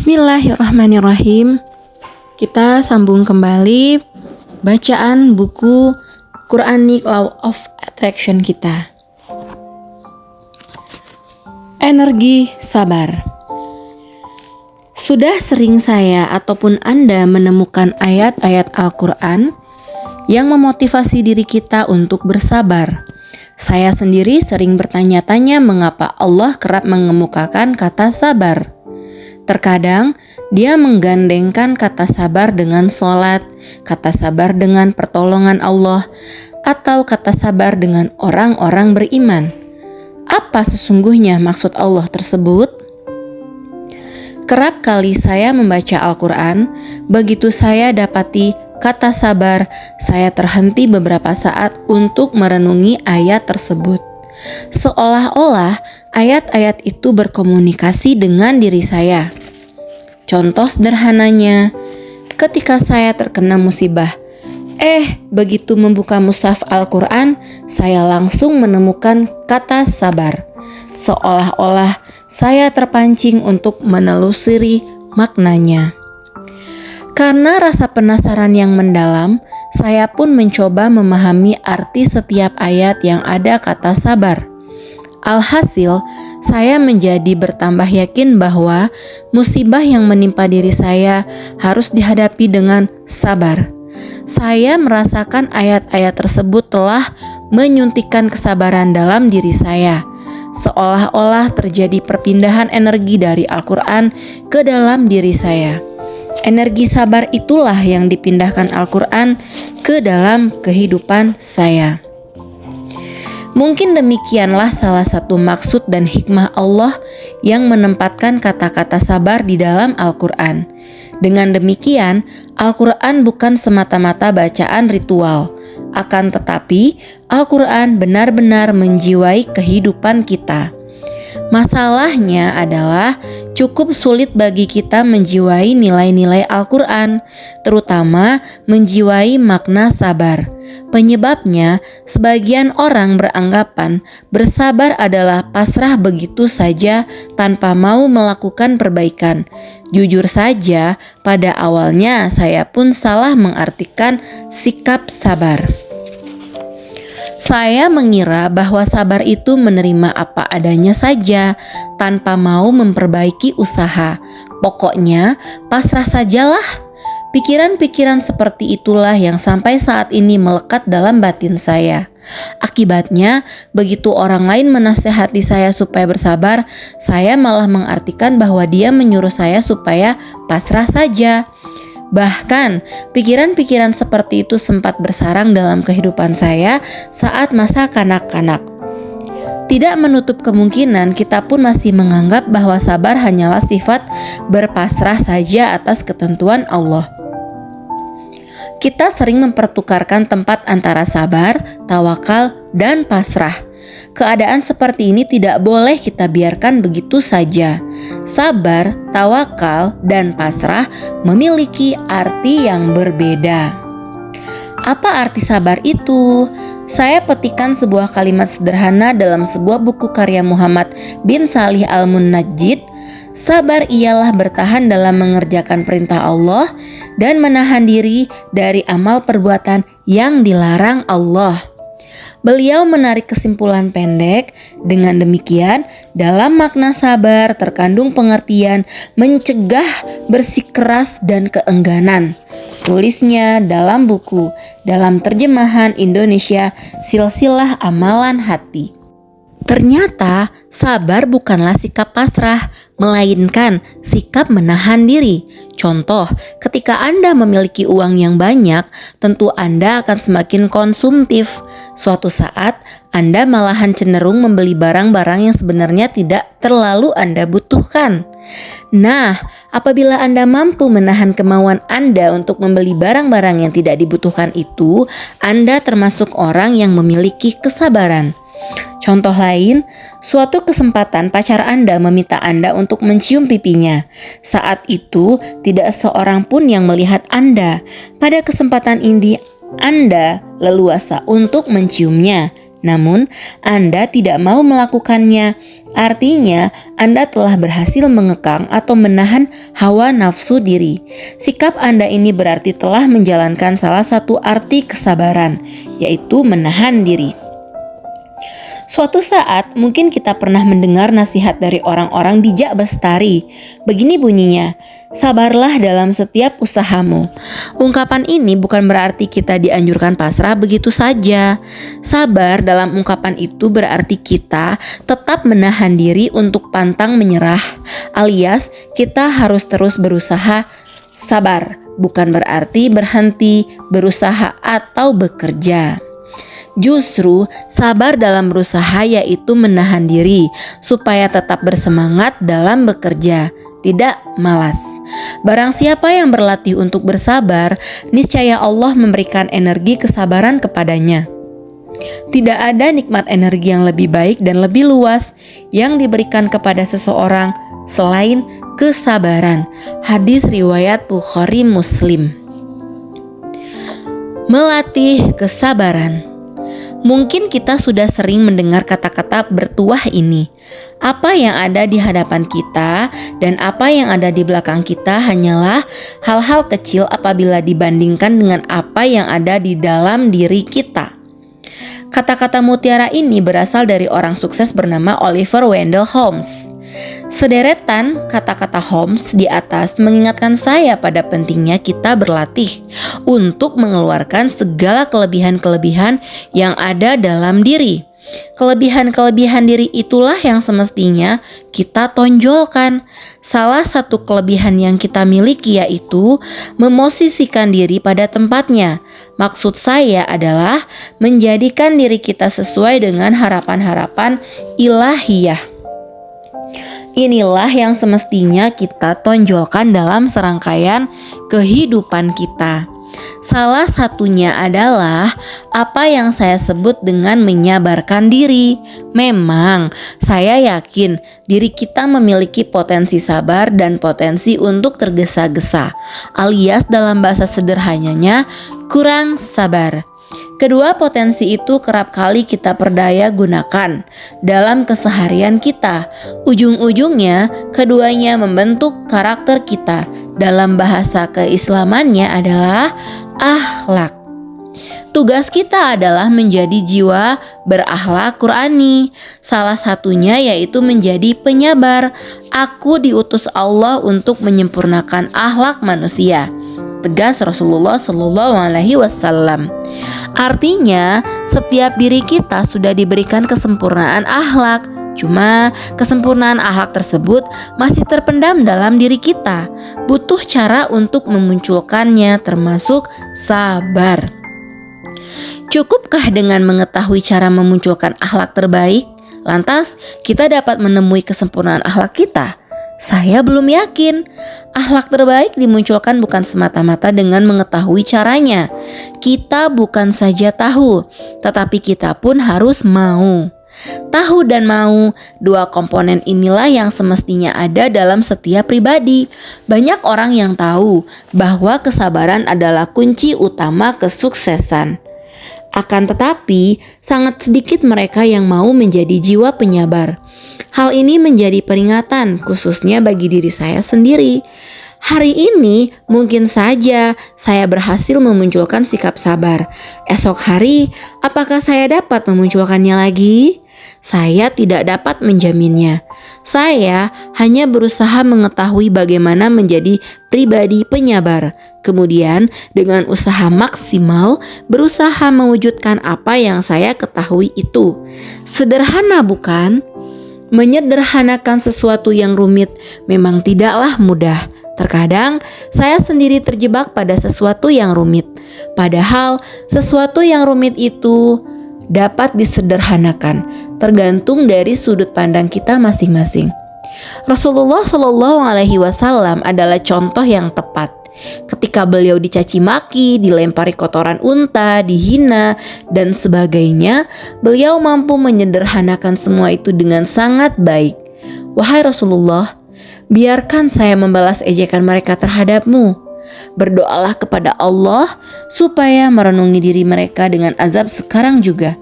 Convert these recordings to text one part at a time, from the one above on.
Bismillahirrahmanirrahim. Kita sambung kembali bacaan buku Quranic Law of Attraction kita. Energi sabar. Sudah sering saya ataupun Anda menemukan ayat-ayat Al-Quran yang memotivasi diri kita untuk bersabar. Saya sendiri sering bertanya-tanya mengapa Allah kerap mengemukakan kata sabar. Terkadang dia menggandengkan kata sabar dengan sholat, kata sabar dengan pertolongan Allah, atau kata sabar dengan orang-orang beriman. Apa sesungguhnya maksud Allah tersebut? Kerap kali saya membaca Al-Quran, begitu saya dapati kata sabar, saya terhenti beberapa saat untuk merenungi ayat tersebut. Seolah-olah ayat-ayat itu berkomunikasi dengan diri saya. Contoh sederhananya, ketika saya terkena musibah, begitu membuka mushaf Al-Quran, saya langsung menemukan kata sabar. Seolah-olah saya terpancing untuk menelusuri maknanya. Karena rasa penasaran yang mendalam, saya pun mencoba memahami arti setiap ayat yang ada kata sabar. Alhasil, saya menjadi bertambah yakin bahwa musibah yang menimpa diri saya harus dihadapi dengan sabar. Saya merasakan ayat-ayat tersebut telah menyuntikkan kesabaran dalam diri saya. Seolah-olah terjadi perpindahan energi dari Al-Quran ke dalam diri saya. Energi sabar itulah yang dipindahkan Al-Quran ke dalam kehidupan saya. Mungkin demikianlah salah satu maksud dan hikmah Allah yang menempatkan kata-kata sabar di dalam Al-Quran. Dengan demikian, Al-Quran bukan semata-mata bacaan ritual. Akan tetapi, Al-Quran benar-benar menjiwai kehidupan kita. Masalahnya adalah cukup sulit bagi kita menjiwai nilai-nilai Al-Quran, terutama menjiwai makna sabar. Penyebabnya, sebagian orang beranggapan bersabar adalah pasrah begitu saja tanpa mau melakukan perbaikan. Jujur saja, pada awalnya saya pun salah mengartikan sikap sabar. Saya mengira bahwa sabar itu menerima apa adanya saja, tanpa mau memperbaiki usaha. Pokoknya, pasrah sajalah. Pikiran-pikiran seperti itulah yang sampai saat ini melekat dalam batin saya. Akibatnya, begitu orang lain menasehati saya supaya bersabar, saya malah mengartikan bahwa dia menyuruh saya supaya pasrah saja. Bahkan, pikiran-pikiran seperti itu sempat bersarang dalam kehidupan saya saat masa kanak-kanak. Tidak menutup kemungkinan kita pun masih menganggap bahwa sabar hanyalah sifat berpasrah saja atas ketentuan Allah. Kita sering mempertukarkan tempat antara sabar, tawakal, dan pasrah. Keadaan seperti ini tidak boleh kita biarkan begitu saja. Sabar, tawakal, dan pasrah memiliki arti yang berbeda. Apa arti sabar itu? Saya petikan sebuah kalimat sederhana dalam sebuah buku karya Muhammad bin Salih Al-Munajjid. Sabar ialah bertahan dalam mengerjakan perintah Allah dan menahan diri dari amal perbuatan yang dilarang Allah. Beliau menarik kesimpulan pendek, dengan demikian dalam makna sabar terkandung pengertian mencegah bersikeras dan keengganan. Tulisnya dalam buku dalam terjemahan Indonesia Silsilah Amalan Hati. Ternyata sabar bukanlah sikap pasrah, melainkan sikap menahan diri. Contoh, ketika Anda memiliki uang yang banyak, tentu Anda akan semakin konsumtif. Suatu saat, Anda malahan cenderung membeli barang-barang yang sebenarnya tidak terlalu Anda butuhkan. Nah, apabila Anda mampu menahan kemauan Anda untuk membeli barang-barang yang tidak dibutuhkan itu, Anda termasuk orang yang memiliki kesabaran. Contoh lain, suatu kesempatan pacar Anda meminta Anda untuk mencium pipinya. Saat itu, tidak seorang pun yang melihat Anda. Pada kesempatan ini, Anda leluasa untuk menciumnya. Namun, Anda tidak mau melakukannya. Artinya, Anda telah berhasil mengekang atau menahan hawa nafsu diri. Sikap Anda ini berarti telah menjalankan salah satu arti kesabaran, yaitu menahan diri. Suatu saat mungkin kita pernah mendengar nasihat dari orang-orang bijak bestari. Begini bunyinya, sabarlah dalam setiap usahamu. Ungkapan ini bukan berarti kita dianjurkan pasrah begitu saja. Sabar dalam ungkapan itu berarti kita tetap menahan diri untuk pantang menyerah, alias kita harus terus berusaha. Sabar bukan berarti berhenti berusaha atau bekerja. Justru sabar dalam berusaha yaitu menahan diri supaya tetap bersemangat dalam bekerja, tidak malas. Barang siapa yang berlatih untuk bersabar, niscaya Allah memberikan energi kesabaran kepadanya. Tidak ada nikmat energi yang lebih baik dan lebih luas yang diberikan kepada seseorang selain kesabaran. Hadis riwayat Bukhari Muslim. Melatih kesabaran. Mungkin kita sudah sering mendengar kata-kata bertuah ini. Apa yang ada di hadapan kita dan apa yang ada di belakang kita hanyalah hal-hal kecil apabila dibandingkan dengan apa yang ada di dalam diri kita. Kata-kata mutiara ini berasal dari orang sukses bernama Oliver Wendell Holmes. Sederetan kata-kata Holmes di atas mengingatkan saya pada pentingnya kita berlatih untuk mengeluarkan segala kelebihan-kelebihan yang ada dalam diri. Kelebihan-kelebihan diri itulah yang semestinya kita tonjolkan. Salah satu kelebihan yang kita miliki yaitu memosisikan diri pada tempatnya. Maksud saya adalah menjadikan diri kita sesuai dengan harapan-harapan ilahiyah. Inilah yang semestinya kita tonjolkan dalam serangkaian kehidupan kita. Salah satunya adalah apa yang saya sebut dengan menyabarkan diri. Memang, saya yakin diri kita memiliki potensi sabar dan potensi untuk tergesa-gesa, alias dalam bahasa sederhananya, kurang sabar. Kedua potensi itu kerap kali kita perdaya gunakan dalam keseharian kita. Ujung-ujungnya, keduanya membentuk karakter kita. Dalam bahasa keislamannya adalah akhlak. Tugas kita adalah menjadi jiwa berakhlak Qurani. Salah satunya yaitu menjadi penyabar. Aku diutus Allah untuk menyempurnakan akhlak manusia, tegas Rasulullah SAW. Artinya, setiap diri kita sudah diberikan kesempurnaan akhlak. Cuma kesempurnaan akhlak tersebut masih terpendam dalam diri kita. Butuh cara untuk memunculkannya, termasuk sabar. Cukupkah dengan mengetahui cara memunculkan akhlak terbaik, lantas kita dapat menemui kesempurnaan akhlak kita? Saya belum yakin. Akhlak terbaik dimunculkan bukan semata-mata dengan mengetahui caranya. Kita bukan saja tahu, tetapi kita pun harus mau. Tahu dan mau, dua komponen inilah yang semestinya ada dalam setiap pribadi. Banyak orang yang tahu bahwa kesabaran adalah kunci utama kesuksesan. Akan tetapi, sangat sedikit mereka yang mau menjadi jiwa penyabar. Hal ini menjadi peringatan khususnya bagi diri saya sendiri. Hari ini mungkin saja saya berhasil memunculkan sikap sabar. Esok hari, apakah saya dapat memunculkannya lagi? Saya tidak dapat menjaminnya. Saya hanya berusaha mengetahui bagaimana menjadi pribadi penyabar. Kemudian dengan usaha maksimal berusaha mewujudkan apa yang saya ketahui itu. Sederhana bukan? Menyederhanakan sesuatu yang rumit memang tidaklah mudah. Terkadang saya sendiri terjebak pada sesuatu yang rumit. Padahal sesuatu yang rumit itu dapat disederhanakan, tergantung dari sudut pandang kita masing-masing. Rasulullah SAW adalah contoh yang tepat. Ketika beliau dicaci maki, dilempari kotoran unta, dihina, dan sebagainya, beliau mampu menyederhanakan semua itu dengan sangat baik. Wahai Rasulullah, biarkan saya membalas ejekan mereka terhadapmu. Berdoalah kepada Allah supaya merenungi diri mereka dengan azab sekarang juga.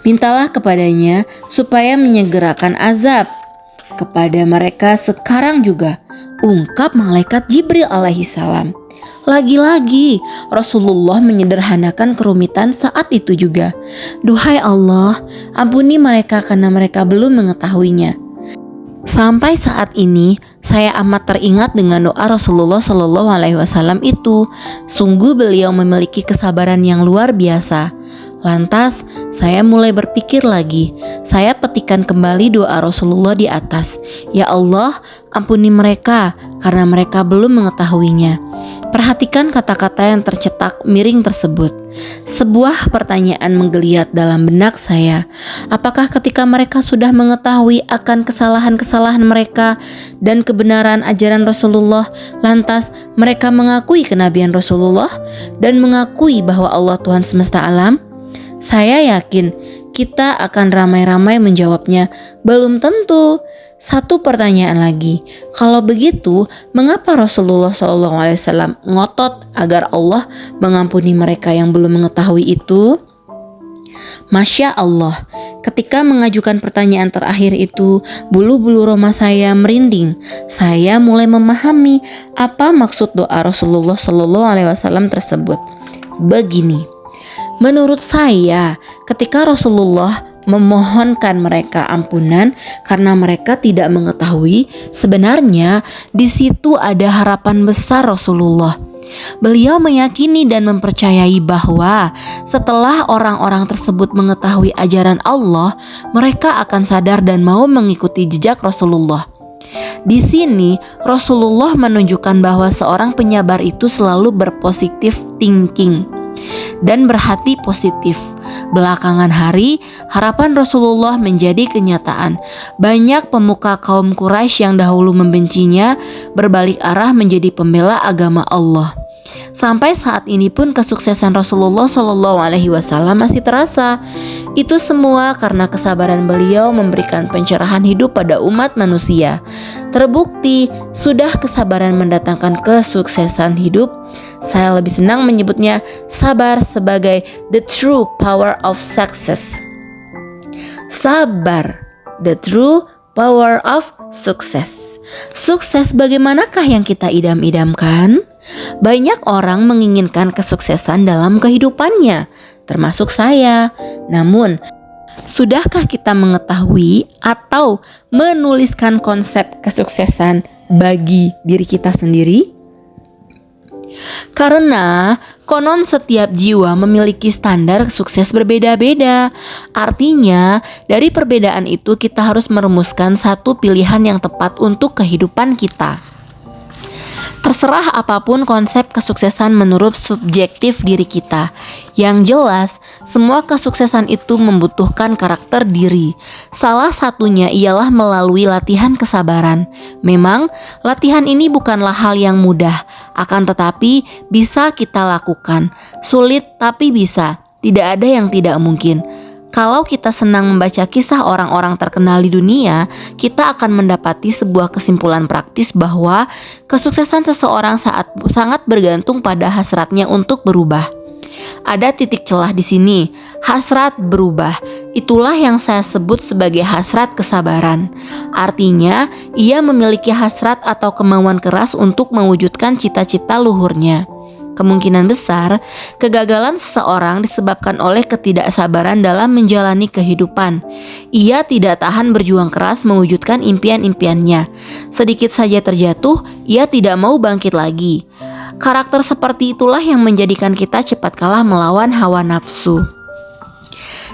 Mintalah kepadanya supaya menyegerakan azab kepada mereka sekarang juga, ungkap malaikat Jibril alaihissalam. Lagi-lagi Rasulullah menyederhanakan kerumitan saat itu juga. Duhai Allah, ampuni mereka karena mereka belum mengetahuinya. Sampai saat ini saya amat teringat dengan doa Rasulullah Shallallahu Alaihi Wasallam itu. Sungguh beliau memiliki kesabaran yang luar biasa. Lantas saya mulai berpikir lagi. Saya petikan kembali doa Rasulullah di atas. Ya Allah, ampuni mereka karena mereka belum mengetahuinya. Perhatikan kata-kata yang tercetak miring tersebut. Sebuah pertanyaan menggeliat dalam benak saya. Apakah ketika mereka sudah mengetahui akan kesalahan-kesalahan mereka dan kebenaran ajaran Rasulullah, lantas mereka mengakui kenabian Rasulullah dan mengakui bahwa Allah Tuhan semesta alam? Saya yakin kita akan ramai-ramai menjawabnya, belum tentu. Satu pertanyaan lagi, kalau begitu, mengapa Rasulullah SAW ngotot agar Allah mengampuni mereka yang belum mengetahui itu? Masya Allah, ketika mengajukan pertanyaan terakhir itu, bulu-bulu roma saya merinding. Saya mulai memahami apa maksud doa Rasulullah SAW tersebut. Begini, menurut saya, ketika Rasulullah memohonkan mereka ampunan karena mereka tidak mengetahui, sebenarnya di situ ada harapan besar Rasulullah. Beliau meyakini dan mempercayai bahwa setelah orang-orang tersebut mengetahui ajaran Allah, mereka akan sadar dan mau mengikuti jejak Rasulullah. Di sini Rasulullah menunjukkan bahwa seorang penyabar itu selalu berpositif thinking dan berhati positif. Belakangan hari, harapan Rasulullah menjadi kenyataan. Banyak pemuka kaum Quraisy yang dahulu membencinya berbalik arah menjadi pembela agama Allah. Sampai saat ini pun kesuksesan Rasulullah SAW masih terasa. Itu semua karena kesabaran beliau memberikan pencerahan hidup pada umat manusia. Terbukti, sudah kesabaran mendatangkan kesuksesan hidup. Saya lebih senang menyebutnya sabar sebagai the true power of success. Sabar, the true power of success. Sukses bagaimanakah yang kita idam-idamkan? Banyak orang menginginkan kesuksesan dalam kehidupannya, termasuk saya. Namun, sudahkah kita mengetahui atau menuliskan konsep kesuksesan bagi diri kita sendiri? Karena konon setiap jiwa memiliki standar sukses berbeda-beda. Artinya, dari perbedaan itu kita harus merumuskan satu pilihan yang tepat untuk kehidupan kita. Terserah apapun konsep kesuksesan menurut subjektif diri kita. Yang jelas, semua kesuksesan itu membutuhkan karakter diri. Salah satunya ialah melalui latihan kesabaran. Memang, latihan ini bukanlah hal yang mudah, akan tetapi bisa kita lakukan. Sulit tapi bisa, tidak ada yang tidak mungkin. Kalau kita senang membaca kisah orang-orang terkenal di dunia, kita akan mendapati sebuah kesimpulan praktis bahwa kesuksesan seseorang sangat bergantung pada hasratnya untuk berubah. Ada titik celah di sini, hasrat berubah. Itulah yang saya sebut sebagai hasrat kesabaran. Artinya, ia memiliki hasrat atau kemauan keras untuk mewujudkan cita-cita luhurnya. Kemungkinan besar, kegagalan seseorang disebabkan oleh ketidaksabaran dalam menjalani kehidupan. Ia tidak tahan berjuang keras mewujudkan impian-impiannya. Sedikit saja terjatuh, ia tidak mau bangkit lagi. Karakter seperti itulah yang menjadikan kita cepat kalah melawan hawa nafsu.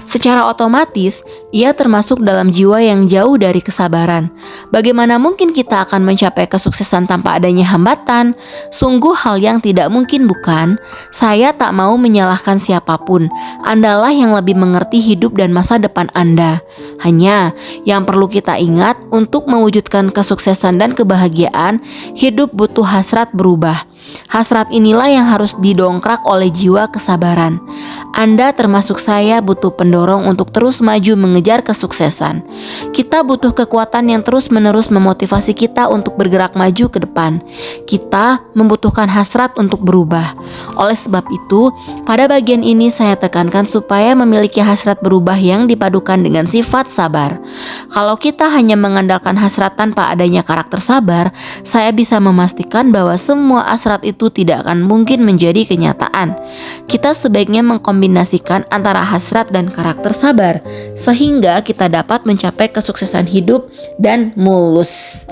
Secara otomatis, ia termasuk dalam jiwa yang jauh dari kesabaran. Bagaimana mungkin kita akan mencapai kesuksesan tanpa adanya hambatan? Sungguh hal yang tidak mungkin, bukan? Saya tak mau menyalahkan siapapun. Andalah yang lebih mengerti hidup dan masa depan Anda. Hanya yang perlu kita ingat, untuk mewujudkan kesuksesan dan kebahagiaan, hidup butuh hasrat berubah. Hasrat inilah yang harus didongkrak oleh jiwa kesabaran. Anda termasuk saya butuh pendorong untuk terus maju mengejar kesuksesan. Kita butuh kekuatan yang terus-menerus memotivasi kita untuk bergerak maju ke depan. Kita membutuhkan hasrat untuk berubah. Oleh sebab itu, pada bagian ini saya tekankan supaya memiliki hasrat berubah yang dipadukan dengan sifat sabar. Kalau kita hanya mengandalkan hasrat tanpa adanya karakter sabar, saya bisa memastikan bahwa semua hasrat itu tidak akan mungkin menjadi kenyataan. Kita sebaiknya mengkombinasikan antara hasrat dan karakter sabar, sehingga kita dapat mencapai kesuksesan hidup dan mulus.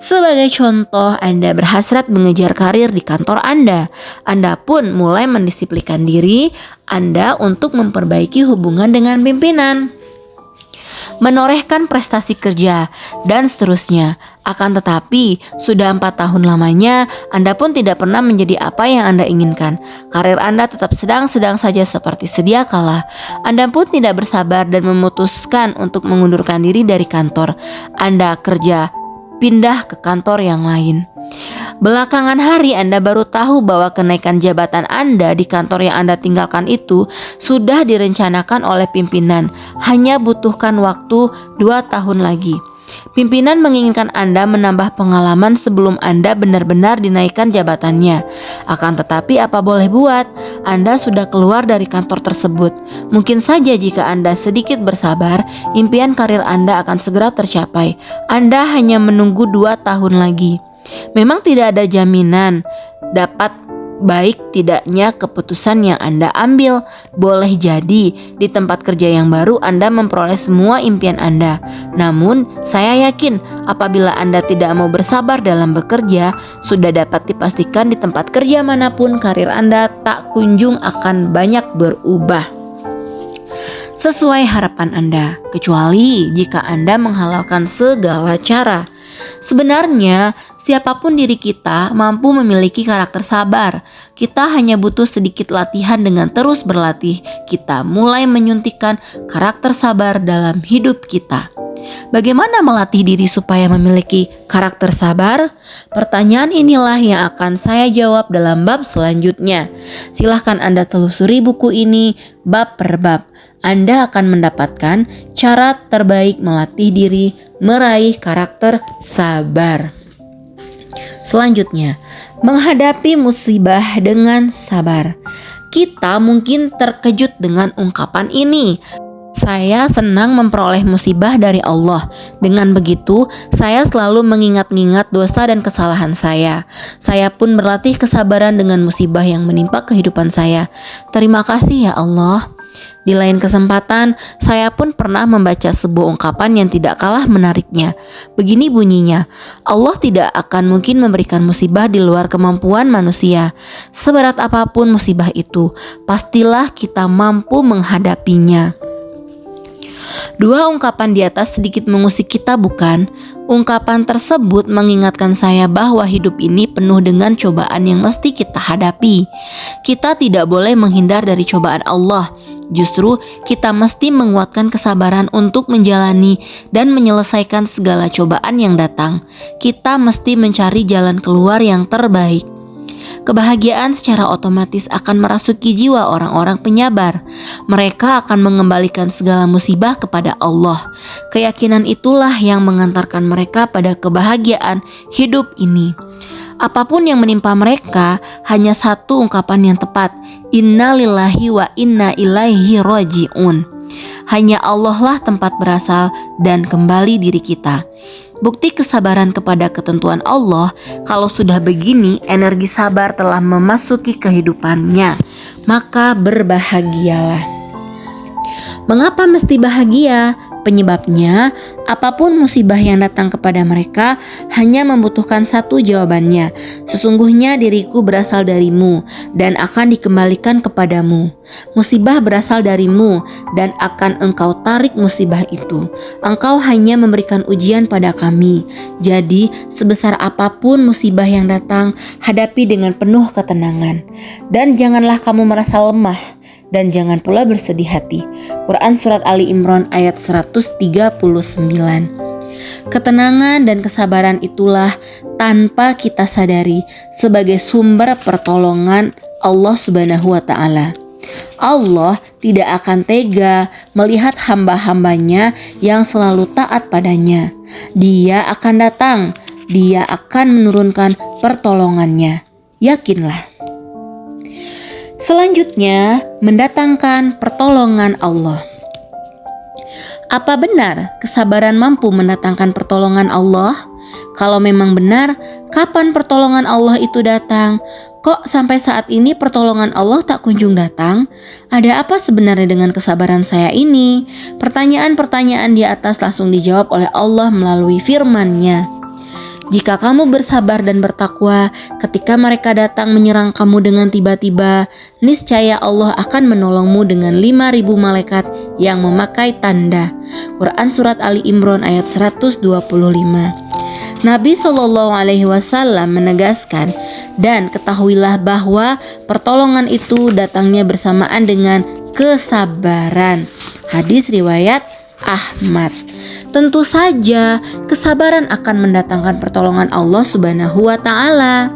Sebagai contoh, Anda berhasrat mengejar karir di kantor Anda. Anda pun mulai mendisiplinkan diri Anda untuk memperbaiki hubungan dengan pimpinan, menorehkan prestasi kerja, dan seterusnya. Akan tetapi, sudah 4 tahun lamanya, Anda pun tidak pernah menjadi apa yang Anda inginkan. Karir Anda tetap sedang-sedang saja seperti sedia kala. Anda pun tidak bersabar dan memutuskan untuk mengundurkan diri dari kantor Anda kerja, pindah ke kantor yang lain. Belakangan hari Anda baru tahu bahwa kenaikan jabatan Anda di kantor yang Anda tinggalkan itu sudah direncanakan oleh pimpinan, hanya butuhkan waktu 2 tahun lagi. Pimpinan menginginkan Anda menambah pengalaman sebelum Anda benar-benar dinaikkan jabatannya. Akan tetapi apa boleh buat, Anda sudah keluar dari kantor tersebut. Mungkin saja jika Anda sedikit bersabar, impian karir Anda akan segera tercapai. Anda hanya menunggu 2 tahun lagi. Memang tidak ada jaminan dapat baik tidaknya keputusan yang Anda ambil. Boleh jadi di tempat kerja yang baru Anda memperoleh semua impian Anda. Namun saya yakin apabila Anda tidak mau bersabar dalam bekerja, sudah dapat dipastikan di tempat kerja manapun karir Anda tak kunjung akan banyak berubah sesuai harapan Anda, kecuali jika Anda menghalalkan segala cara. Sebenarnya, siapapun diri kita mampu memiliki karakter sabar. Kita hanya butuh sedikit latihan. Dengan terus berlatih, kita mulai menyuntikkan karakter sabar dalam hidup kita. Bagaimana melatih diri supaya memiliki karakter sabar? Pertanyaan inilah yang akan saya jawab dalam bab selanjutnya. Silahkan Anda telusuri buku ini bab per bab. Anda akan mendapatkan cara terbaik melatih diri meraih karakter sabar. Selanjutnya, menghadapi musibah dengan sabar. Kita mungkin terkejut dengan ungkapan ini. Saya senang memperoleh musibah dari Allah. Dengan begitu, saya selalu mengingat-ingat dosa dan kesalahan saya. Saya pun berlatih kesabaran dengan musibah yang menimpa kehidupan saya. Terima kasih ya Allah. Di lain kesempatan, saya pun pernah membaca sebuah ungkapan yang tidak kalah menariknya. Begini bunyinya, Allah tidak akan mungkin memberikan musibah di luar kemampuan manusia. Seberat apapun musibah itu, pastilah kita mampu menghadapinya. Dua ungkapan di atas sedikit mengusik kita, bukan? Ungkapan tersebut mengingatkan saya bahwa hidup ini penuh dengan cobaan yang mesti kita hadapi. Kita tidak boleh menghindar dari cobaan Allah. Justru kita mesti menguatkan kesabaran untuk menjalani dan menyelesaikan segala cobaan yang datang. Kita mesti mencari jalan keluar yang terbaik. Kebahagiaan secara otomatis akan merasuki jiwa orang-orang penyabar. Mereka akan mengembalikan segala musibah kepada Allah. Keyakinan itulah yang mengantarkan mereka pada kebahagiaan hidup ini. Apapun yang menimpa mereka, hanya satu ungkapan yang tepat, Inna lillahi wa inna ilaihi roji'un. Hanya Allah lah tempat berasal dan kembali diri kita. Bukti kesabaran kepada ketentuan Allah, kalau sudah begini energi sabar telah memasuki kehidupannya, maka berbahagialah. Mengapa mesti bahagia? Penyebabnya, apapun musibah yang datang kepada mereka hanya membutuhkan satu jawabannya. Sesungguhnya diriku berasal darimu dan akan dikembalikan kepadamu. Musibah berasal darimu dan akan engkau tarik musibah itu. Engkau hanya memberikan ujian pada kami. Jadi, sebesar apapun musibah yang datang, hadapi dengan penuh ketenangan. Dan janganlah kamu merasa lemah. Dan jangan pula bersedih hati. Quran Surat Ali Imran ayat 139. Ketenangan dan kesabaran itulah tanpa kita sadari sebagai sumber pertolongan Allah Subhanahu wa Ta'ala. Allah tidak akan tega melihat hamba-hambanya yang selalu taat padanya. Dia akan datang, Dia akan menurunkan pertolongannya. Yakinlah. Selanjutnya, mendatangkan pertolongan Allah. Apa benar kesabaran mampu mendatangkan pertolongan Allah? Kalau memang benar, kapan pertolongan Allah itu datang? Kok sampai saat ini pertolongan Allah tak kunjung datang? Ada apa sebenarnya dengan kesabaran saya ini? Pertanyaan-pertanyaan di atas langsung dijawab oleh Allah melalui firman-Nya. Jika kamu bersabar dan bertakwa ketika mereka datang menyerang kamu dengan tiba-tiba, niscaya Allah akan menolongmu dengan 5.000 malaikat yang memakai tanda. Quran Surat Ali Imran ayat 125. Nabi SAW menegaskan, dan ketahuilah bahwa pertolongan itu datangnya bersamaan dengan kesabaran. Hadis riwayat Ahmad. Tentu saja kesabaran akan mendatangkan pertolongan Allah Subhanahu wa Ta'ala.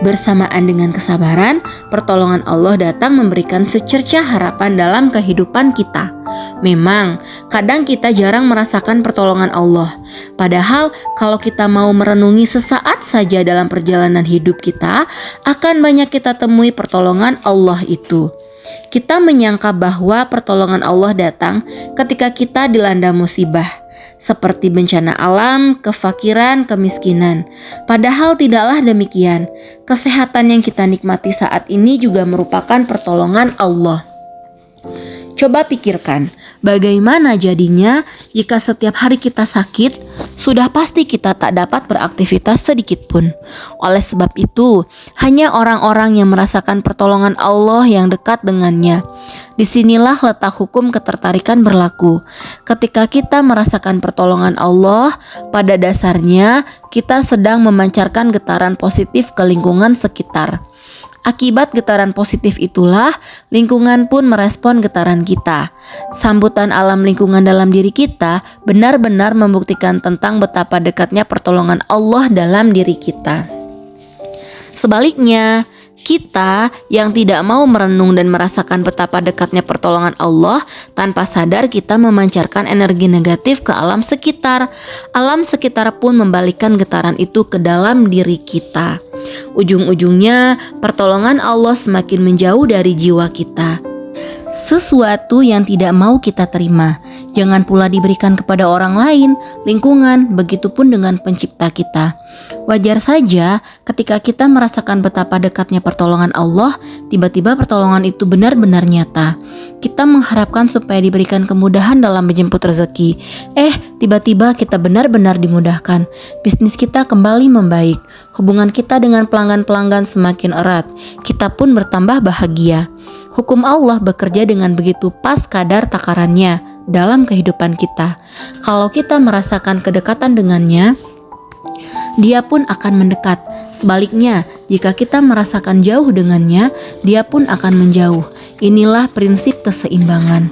Bersamaan dengan kesabaran, pertolongan Allah datang memberikan secercah harapan dalam kehidupan kita. Memang, kadang kita jarang merasakan pertolongan Allah. Padahal, kalau kita mau merenungi sesaat saja dalam perjalanan hidup kita, akan banyak kita temui pertolongan Allah itu. Kita menyangka bahwa pertolongan Allah datang ketika kita dilanda musibah, seperti bencana alam, kefakiran, kemiskinan. Padahal tidaklah demikian. Kesehatan yang kita nikmati saat ini juga merupakan pertolongan Allah. Coba pikirkan, bagaimana jadinya jika setiap hari kita sakit, sudah pasti kita tak dapat beraktivitas sedikit pun. Oleh sebab itu, hanya orang-orang yang merasakan pertolongan Allah yang dekat dengannya. Disinilah letak hukum ketertarikan berlaku. Ketika kita merasakan pertolongan Allah, pada dasarnya kita sedang memancarkan getaran positif ke lingkungan sekitar. Akibat getaran positif itulah, lingkungan pun merespon getaran kita. Sambutan alam lingkungan dalam diri kita benar-benar membuktikan tentang betapa dekatnya pertolongan Allah dalam diri kita. Sebaliknya, kita yang tidak mau merenung dan merasakan betapa dekatnya pertolongan Allah, tanpa sadar kita memancarkan energi negatif ke alam sekitar. Alam sekitar pun membalikkan getaran itu ke dalam diri kita. Ujung-ujungnya, pertolongan Allah semakin menjauh dari jiwa kita. Sesuatu yang tidak mau kita terima, jangan pula diberikan kepada orang lain, lingkungan, begitupun dengan pencipta kita. Wajar saja ketika kita merasakan betapa dekatnya pertolongan Allah, tiba-tiba pertolongan itu benar-benar nyata. Kita mengharapkan supaya diberikan kemudahan dalam menjemput rezeki. Tiba-tiba kita benar-benar dimudahkan. Bisnis kita kembali membaik. Hubungan kita dengan pelanggan-pelanggan semakin erat. Kita pun bertambah bahagia. Hukum Allah bekerja dengan begitu pas kadar takarannya dalam kehidupan kita. Kalau kita merasakan kedekatan dengannya, Dia pun akan mendekat. Sebaliknya, jika kita merasakan jauh dengannya, Dia pun akan menjauh. Inilah prinsip keseimbangan.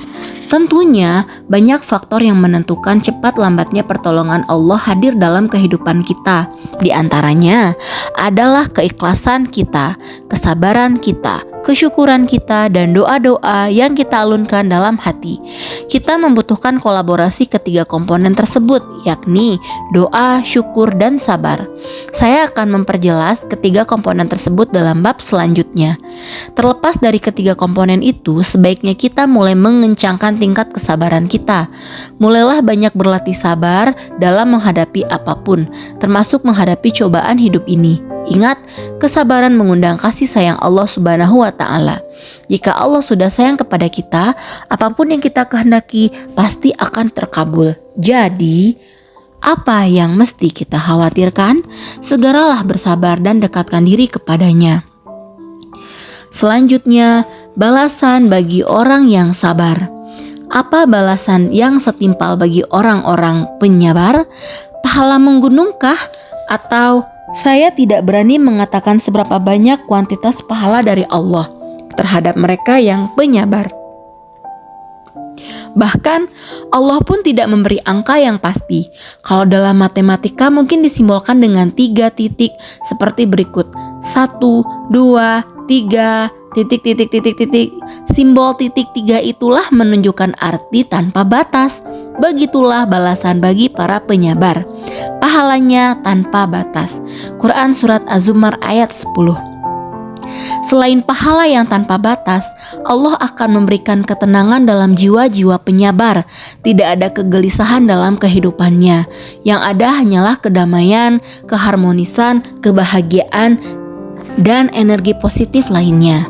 Tentunya banyak faktor yang menentukan cepat lambatnya pertolongan Allah hadir dalam kehidupan kita. Di antaranya adalah keikhlasan kita, kesabaran kita, kesyukuran kita, dan doa-doa yang kita alunkan dalam hati. Kita membutuhkan kolaborasi ketiga komponen tersebut, yakni doa, syukur, dan sabar. Saya akan memperjelas ketiga komponen tersebut dalam bab selanjutnya. Terlepas dari ketiga komponen itu, sebaiknya kita mulai mengencangkan tingkat kesabaran kita. Mulailah banyak berlatih sabar dalam menghadapi apapun, termasuk menghadapi cobaan hidup ini. Ingat, kesabaran mengundang kasih sayang Allah Subhanahu wa Ta'ala. Jika Allah sudah sayang kepada kita, apapun yang kita kehendaki pasti akan terkabul. Jadi, apa yang mesti kita khawatirkan? Segeralah bersabar dan dekatkan diri kepadanya. Selanjutnya, balasan bagi orang yang sabar. Apa balasan yang setimpal bagi orang-orang penyabar? Pahala menggunungkah? Atau saya tidak berani mengatakan seberapa banyak kuantitas pahala dari Allah terhadap mereka yang penyabar. Bahkan Allah pun tidak memberi angka yang pasti. Kalau dalam matematika mungkin disimbolkan dengan 3 titik seperti berikut: 1, 2, 3, titik, titik, titik, titik. Simbol titik 3 itulah menunjukkan arti tanpa batas. Begitulah balasan bagi para penyabar. Pahalanya tanpa batas. Quran Surat Az-Zumar ayat 10. Selain pahala yang tanpa batas, Allah akan memberikan ketenangan dalam jiwa-jiwa penyabar. Tidak ada kegelisahan dalam kehidupannya. Yang ada hanyalah kedamaian, keharmonisan, kebahagiaan, dan energi positif lainnya.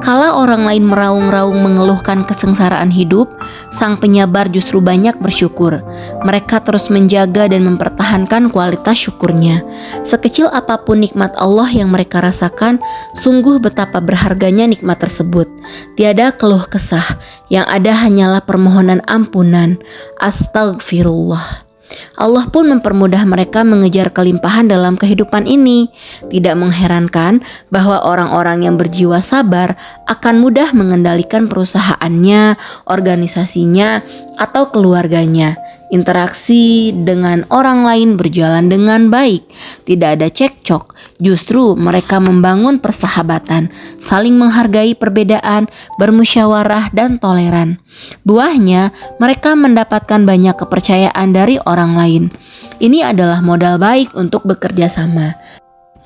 Kala orang lain meraung-raung mengeluhkan kesengsaraan hidup, sang penyabar justru banyak bersyukur. Mereka terus menjaga dan mempertahankan kualitas syukurnya. Sekecil apapun nikmat Allah yang mereka rasakan, sungguh betapa berharganya nikmat tersebut. Tiada keluh kesah, yang ada hanyalah permohonan ampunan. Astagfirullah. Allah pun mempermudah mereka mengejar kelimpahan dalam kehidupan ini. Tidak mengherankan bahwa orang-orang yang berjiwa sabar akan mudah mengendalikan perusahaannya, organisasinya, atau keluarganya. Interaksi dengan orang lain berjalan dengan baik. Tidak ada cekcok. Justru mereka membangun persahabatan, saling menghargai perbedaan, bermusyawarah dan toleran. Buahnya, mereka mendapatkan banyak kepercayaan dari orang lain. Ini adalah modal baik untuk bekerja sama.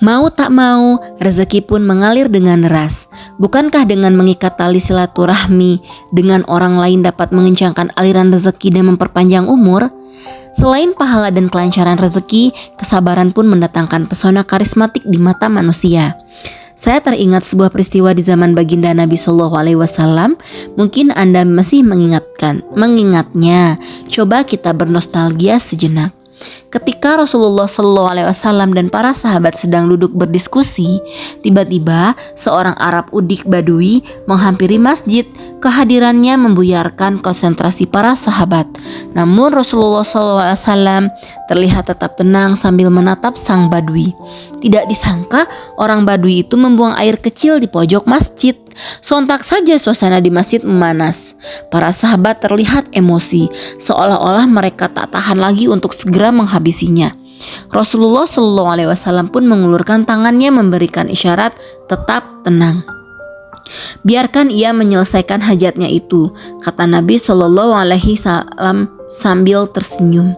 Mau tak mau, rezeki pun mengalir dengan deras. Bukankah dengan mengikat tali silaturahmi dengan orang lain dapat mengencangkan aliran rezeki dan memperpanjang umur? Selain pahala dan kelancaran rezeki, kesabaran pun mendatangkan pesona karismatik di mata manusia. Saya teringat sebuah peristiwa di zaman baginda Nabi Shallallahu Alaihi Wasallam. Mungkin Anda masih mengingatnya. Coba kita bernostalgia sejenak. Ketika Rasulullah Shallallahu Alaihi Wasallam dan para sahabat sedang duduk berdiskusi, tiba-tiba seorang Arab udik Badui menghampiri masjid. Kehadirannya membuyarkan konsentrasi para sahabat. Namun Rasulullah Shallallahu Alaihi Wasallam terlihat tetap tenang sambil menatap sang Badui. Tidak disangka orang Badui itu membuang air kecil di pojok masjid. Sontak saja suasana di masjid memanas. Para sahabat terlihat emosi, seolah-olah mereka tak tahan lagi untuk segera menghabisinya. Rasulullah Shallallahu Alaihi Wasallam pun mengulurkan tangannya memberikan isyarat tetap tenang. Biarkan ia menyelesaikan hajatnya itu, kata Nabi Shallallahu Alaihi Wasallam sambil tersenyum.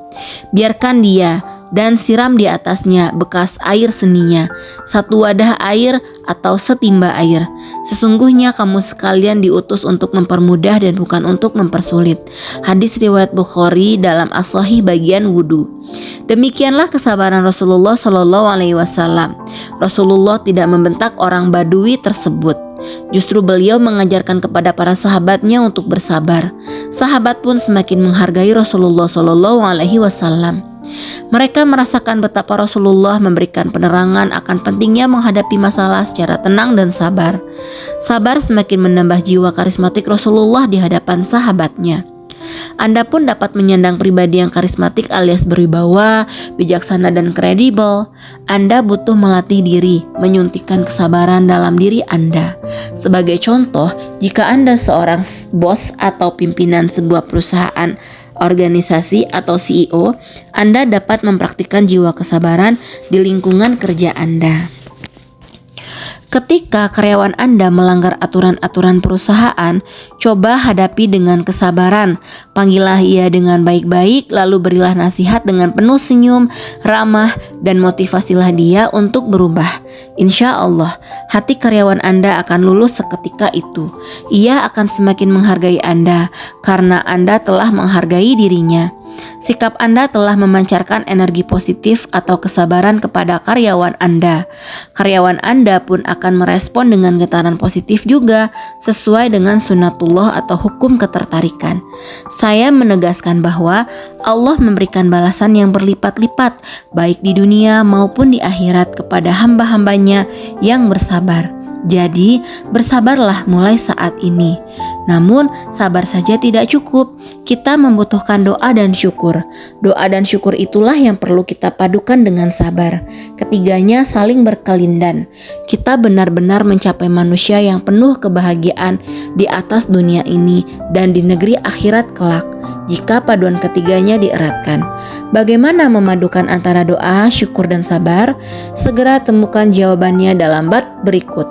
Biarkan dia, dan siram di atasnya bekas air seninya, 1 wadah air atau setimba air. Sesungguhnya kamu sekalian diutus untuk mempermudah dan bukan untuk mempersulit. Hadis riwayat Bukhari dalam As-Shahih bagian wudu. Demikianlah kesabaran Rasulullah Shallallahu Alaihi Wasallam. Rasulullah tidak membentak orang Badui tersebut. Justru beliau mengajarkan kepada para sahabatnya untuk bersabar. Sahabat pun semakin menghargai Rasulullah Shallallahu Alaihi Wasallam. Mereka merasakan betapa Rasulullah memberikan penerangan akan pentingnya menghadapi masalah secara tenang dan sabar. Sabar semakin menambah jiwa karismatik Rasulullah di hadapan sahabatnya. Anda pun dapat menyandang pribadi yang karismatik alias berwibawa, bijaksana dan kredibel. Anda butuh melatih diri, menyuntikkan kesabaran dalam diri Anda. Sebagai contoh, jika Anda seorang bos atau pimpinan sebuah perusahaan, organisasi atau CEO, Anda dapat mempraktikkan jiwa kesabaran di lingkungan kerja Anda. Ketika karyawan Anda melanggar aturan-aturan perusahaan, coba hadapi dengan kesabaran. Panggillah ia dengan baik-baik, lalu berilah nasihat dengan penuh senyum, ramah, dan motivasilah dia untuk berubah. Insya Allah, hati karyawan Anda akan lulus seketika itu. Ia akan semakin menghargai Anda karena Anda telah menghargai dirinya. Sikap Anda telah memancarkan energi positif atau kesabaran kepada karyawan Anda. Karyawan Anda pun akan merespon dengan getaran positif juga, sesuai dengan sunnatullah atau hukum ketertarikan. Saya menegaskan bahwa Allah memberikan balasan yang berlipat-lipat, baik di dunia maupun di akhirat kepada hamba-hambanya yang bersabar. Jadi, bersabarlah mulai saat ini. Namun, sabar saja tidak cukup. Kita membutuhkan doa dan syukur. Doa dan syukur itulah yang perlu kita padukan dengan sabar. Ketiganya saling berkelindan. Kita benar-benar mencapai manusia yang penuh kebahagiaan di atas dunia ini dan di negeri akhirat kelak, jika paduan ketiganya dieratkan. Bagaimana memadukan antara doa, syukur, dan sabar? Segera temukan jawabannya dalam bab berikut.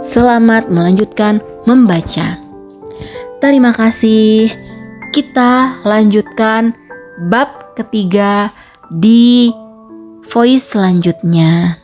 Selamat melanjutkan membaca. Terima kasih. Kita lanjutkan bab ketiga di voice selanjutnya.